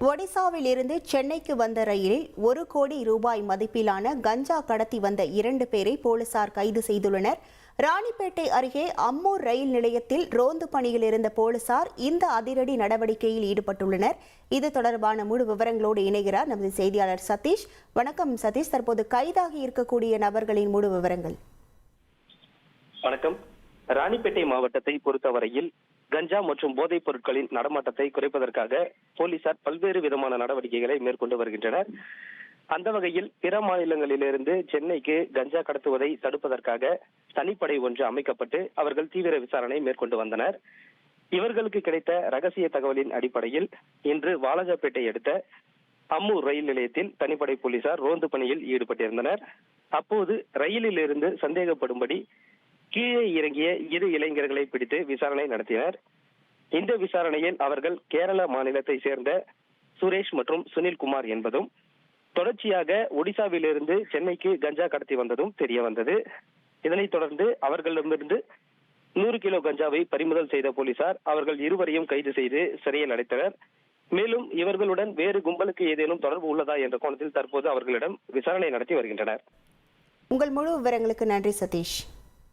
ஒடிசாவில் இருந்து சென்னைக்கு வந்த ரயிலில் 1 கோடி ரூபாய் மதிப்பிலான கஞ்சா கடத்தி வந்த 2 பேரை போலீசார் கைது செய்துள்ளனர். ராணிப்பேட்டை அருகே அம்மூர் ரயில் நிலையத்தில் ரோந்து பணியில் இருந்த போலீசார் இந்த அதிரடி நடவடிக்கையில் ஈடுபட்டுள்ளனர். இது தொடர்பான முழு விவரங்களோடு இணைகிறார் நமது செய்தியாளர் சதீஷ். வணக்கம் சதீஷ், தற்போது கைதாகி இருக்கக்கூடிய நபர்களின் முழு விவரங்கள். வணக்கம். ராணிப்பேட்டை மாவட்டத்தை பொறுத்தவரையில் கஞ்சா மற்றும் போதைப் பொருட்களின் நடமாட்டத்தை குறைப்பதற்காக போலீசார் பல்வேறு விதமான நடவடிக்கைகளை மேற்கொண்டு வருகின்றனர். அந்த வகையில் பிற மாநிலங்களிலிருந்து சென்னைக்கு கஞ்சா கடத்துவதை தடுப்பதற்காக தனிப்படை ஒன்று அமைக்கப்பட்டு அவர்கள் தீவிர விசாரணை மேற்கொண்டு வந்தனர். இவர்களுக்கு கிடைத்த ரகசிய தகவலின் அடிப்படையில் இன்று வாலாஜாப்பேட்டை அடுத்த அம்மூர் ரயில் நிலையத்தில் தனிப்படை போலீசார் ரோந்து பணியில் ஈடுபட்டிருந்தனர். அப்போது ரயிலில் இருந்து சந்தேகப்படும்படி கீழே இறங்கிய 2 இளைஞர்களை பிடித்து விசாரணை நடத்தினர். இந்த விசாரணையில் அவர்கள் கேரள மாநிலத்தை சேர்ந்த சுரேஷ் மற்றும் சுனில்குமார் என்பதும் தொடர்ச்சியாக ஒடிசாவிலிருந்து சென்னைக்கு கஞ்சா கடத்தி வந்ததும் தெரிய வந்தது. இதனைத் தொடர்ந்து அவர்களிடமிருந்து 100 கிலோ கஞ்சாவை பறிமுதல் செய்த போலீசார் அவர்கள் இருவரையும் கைது செய்து சிறையில் அடைத்தனர். மேலும் இவர்களுடன் வேறு கும்பலுக்கு ஏதேனும் தொடர்பு உள்ளதா என்ற கோணத்தில் தற்போது அவர்களிடம் விசாரணை நடத்தி வருகின்றனர். உங்கள் முழு விவரங்களுக்கு நன்றி சதீஷ்.